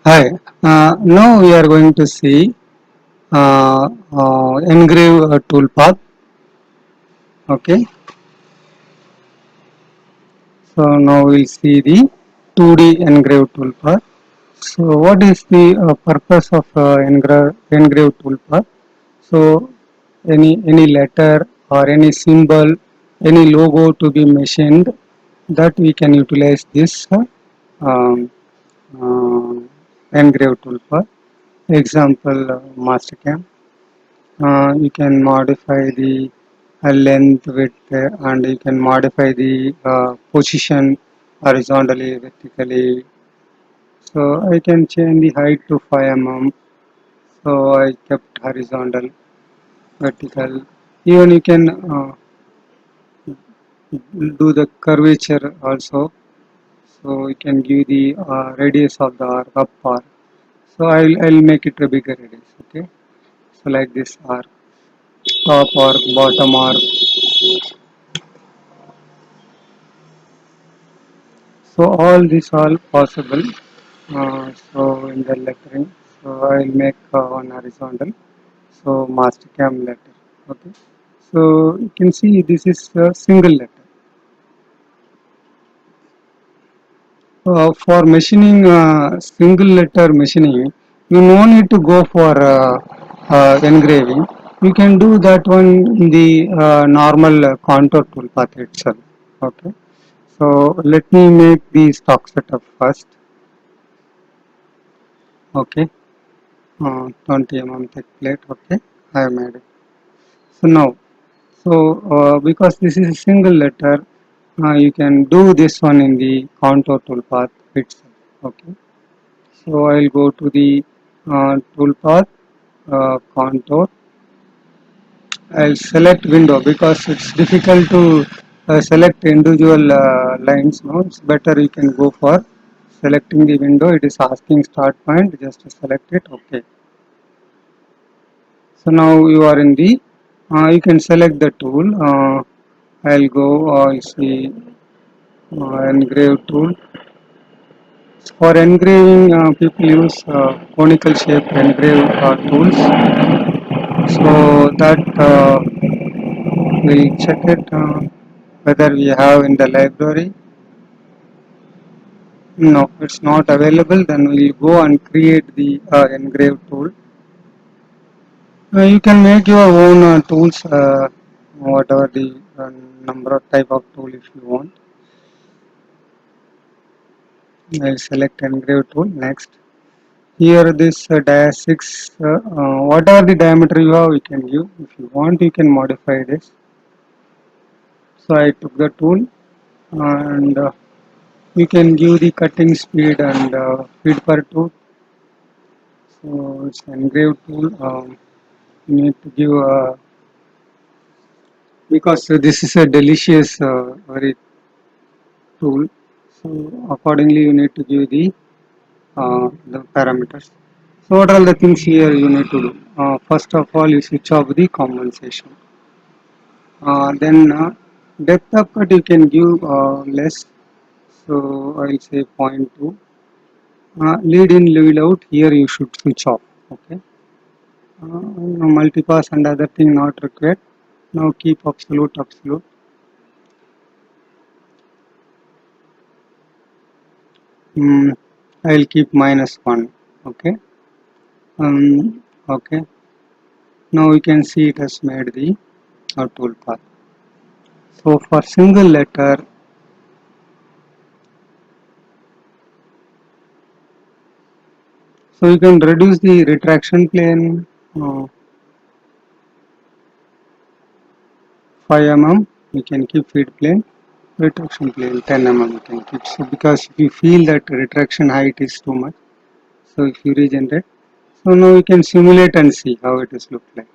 Hi, now we are going to see engrave toolpath. Okay, so now we'll see the 2D engrave toolpath. So, what is the purpose of engrave toolpath? So, any letter or any symbol, any logo to be machined, that we can utilize this um, uh, engrave toolpath. Example, Mastercam. You can modify the length, width, and you can modify the position horizontally, vertically. So I can change the height to 5 mm. So I kept horizontal, vertical. Even you can do the curvature also. So you can give the radius of the arc, up arc. So I'll make it a bigger radius. Okay. So like this arc, top arc, bottom arc. So all these all possible. So in the lettering, so I'll make one horizontal. So Mastercam letter. Okay. So you can see this is a single letter. For machining single letter machining, you no need to go for engraving. You can do that one in the normal contour tool path itself. Okay. So let me make the stock setup first. Okay. 20 thick plate. Okay. I have made it. So now, because this is a single letter, you can do this one in the contour toolpath itself. Okay. So I'll go to the toolpath, contour. I'll select window because it's difficult to select individual lines. No, it's better you can go for selecting the window. It is asking start point. Just to select it. Okay. So now you are in the. You can select the tool. I'll go. I see engrave tool. For engraving, people use conical shape engrave tools. So that we'll check it whether we have in the library. No, it's not available. Then we'll go and create the engrave tool. You can make your own tools, whatever the number of type of tool if you want. I'll select engrave tool. Next. Here this dia 6, whatever the diameter you have, you can give. If you want, you can modify this. So I took the tool and you can give the cutting speed and feed per tooth. So it's engrave tool. You need to give because this is a delicious very tool. So accordingly, you need to give the parameters. So what are the things here you need to do? First of all, you switch off the compensation. Then depth of cut you can give less. So I'll say 0.2. Lead in, lead out. Here you should switch off. Okay. Multipass and other thing not required. Now keep absolute absolute. Mm, I'll keep -1. Okay. Okay. Now you can see it has made the toolpath. So for single letter, so you can reduce the retraction plane uh, 5 mm. You can keep feed plane. Retraction plane 10 mm you can keep. So because if you feel that retraction height is too much, so if you regenerate, so now you can simulate and see how it is look like.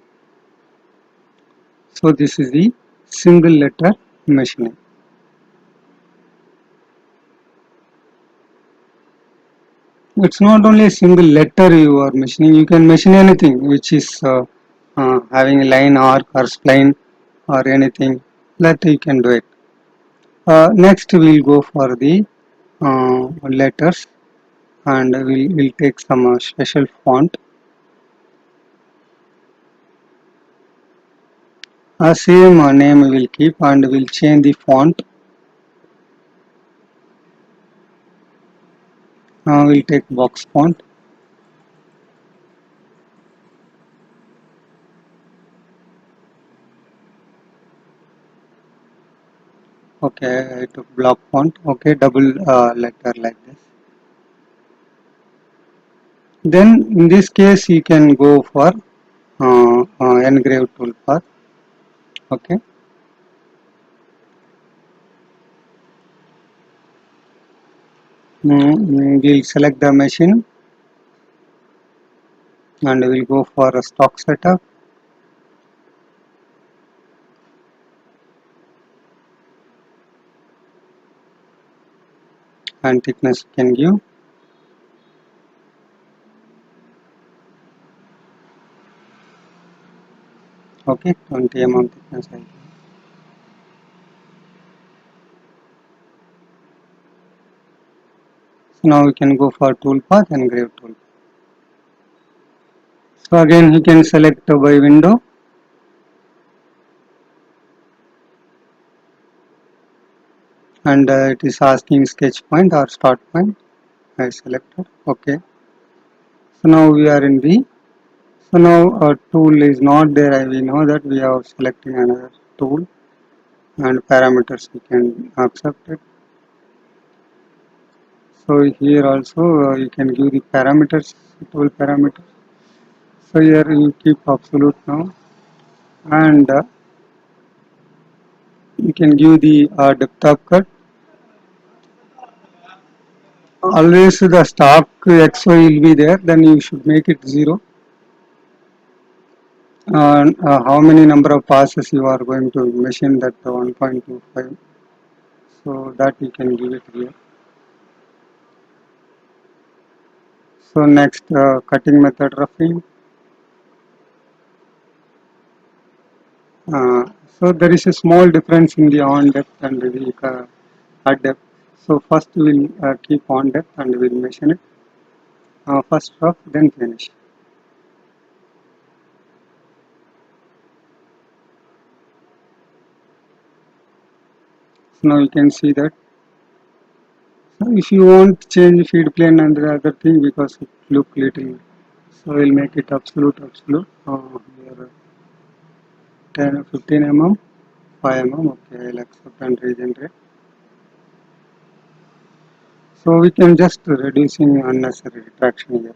So this is the single letter machining. It's not only a single letter you are machining, you can machine anything which is having a line arc or spline or anything that you can do it. Next we'll go for the letters. and we'll take some special font. Same name we will keep, and we'll change the font. We'll take box font. Okay, I took block font. Okay, double letter like this. Then in this case you can go for engrave toolpath. Okay, we'll select the machine and we'll go for a stock setup. And thickness you can give. Okay, 20 mm thickness I give. So now we can go for toolpath and engrave tool. So again he can select by window. And it is asking sketch point or start point. I selected. Okay. So now we are in the. So now a tool is not there. We know that we are selecting another tool and parameters we can accept it. So here also you can give the parameters, tool parameters. So here you keep absolute now, and you can give the depth of cut. Always the stock XY will be there, then you should make it 0. How many number of passes you are going to machine that 1.25, so that you can give it here. So next cutting method roughing. So there is a small difference in the on depth and the at depth. So first we will keep on depth and we will machine it. First rough, then finish. So now you can see that. So if you want change feed plane and the other thing, because it look little, so we'll make it absolute. Here 10 or 15 mm, 5 mm. Okay, I'll accept and regenerate. So we can just reducing unnecessary retraction here.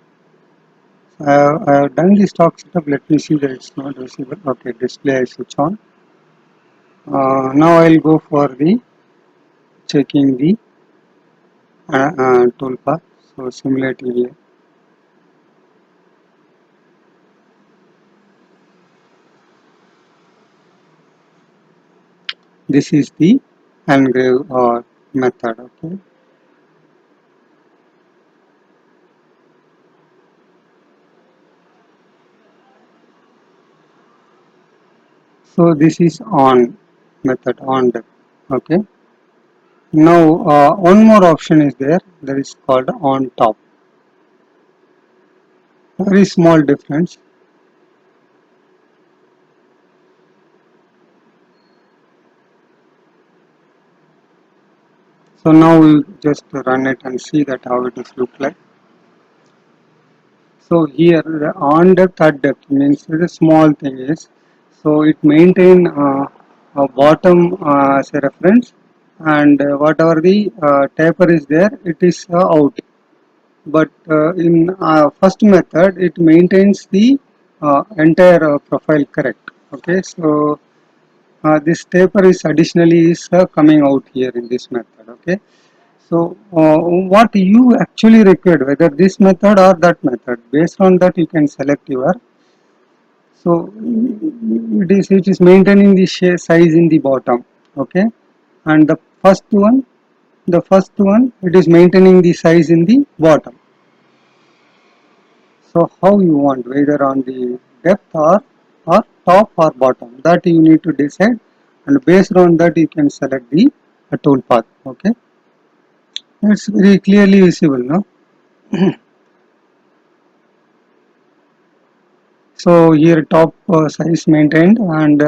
I have done the stock setup. Let me see that it's not visible. Okay, display I switch on. Now I'll go for the checking the toolpath. So simulating here. This is the engrave method. Okay. So this is on method on depth. Okay. Now one more option is there. That is called on top. Very small difference. So now we'll just run it and see that how it is look like. So here the on depth at depth means the small thing is, so it maintain a bottom as a reference, and whatever the taper is there, it is out. But in first method it maintains the entire profile correct. Okay, so this taper is additionally is coming out here in this method. Okay, so what you actually required, whether this method or that method, based on that you can select your. So it is maintaining the size in the bottom. Okay, and the first one it is maintaining the size in the bottom. So how you want, whether on the depth or top or bottom, that you need to decide, and based on that you can select the tool path. Okay, it's very clearly visible now. So here top size maintained, and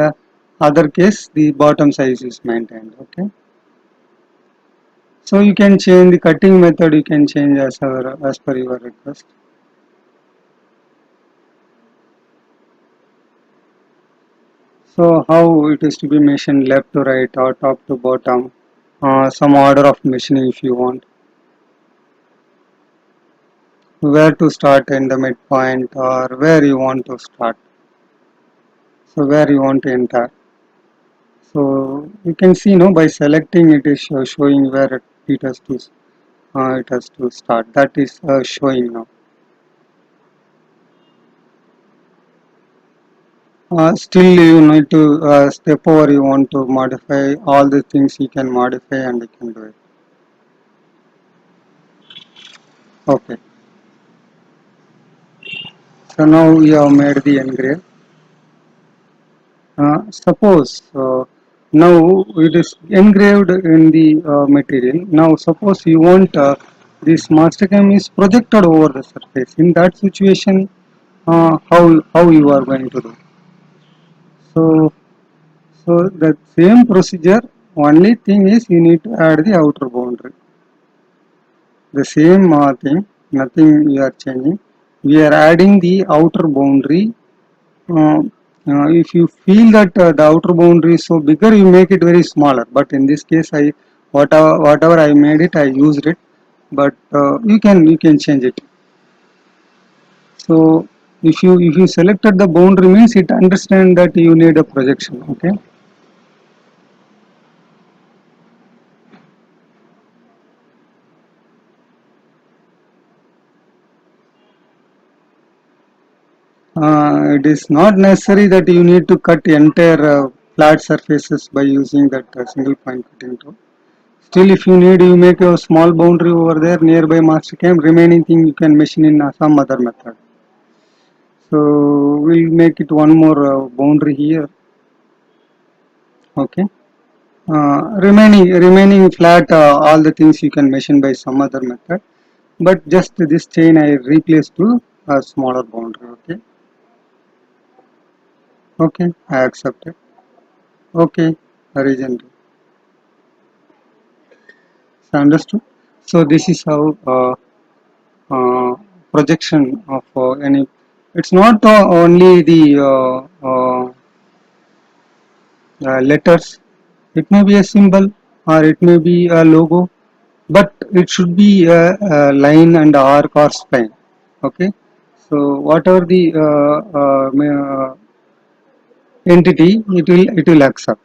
other case the bottom size is maintained. Okay. So you can change the cutting method. You can change as per your request. So how it is to be machined, left to right or top to bottom, some order of machining if you want, where to start in the midpoint or where you want to start, so where you want to enter. So you can see, no, by selecting it is showing where it has to start. That is showing now. Still you need to step over. You want to modify all the things you can modify and you can do it. Okay. So now we have made the engrave. Suppose now it is engraved in the material. Now suppose you want this Mastercam is projected over the surface. In that situation, how you are going to do? So the same procedure. Only thing is you need to add the outer boundary. The same thing. Nothing we are changing. We are adding the outer boundary. Uh, if you feel that the outer boundary is so bigger, you make it very smaller. But in this case, I whatever I made it, I used it. But you can change it. So if you selected the boundary means it understand that you need a projection. Okay. It is not necessary that you need to cut entire flat surfaces by using that single point cutting tool. Still, if you need, you make a small boundary over there nearby Mastercam. Remaining thing you can machine in some other method. So we'll make it one more boundary here. Okay. Remaining flat, all the things you can machine by some other method. But just this chain I replace to a smaller boundary. Okay. Okay. I accept it. Okay. Region. So understood. So this is how projection of any. It's not only the letters. It may be a symbol or it may be a logo, but it should be a line and arc or spine. Okay. So whatever the entity, it will accept.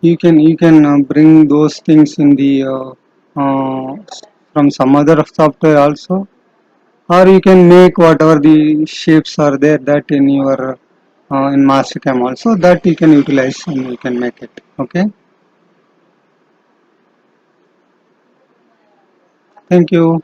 You can bring those things in the from some other software also, or you can make whatever the shapes are there that in your in Mastercam also, that you can utilize and you can make it. Okay. Thank you.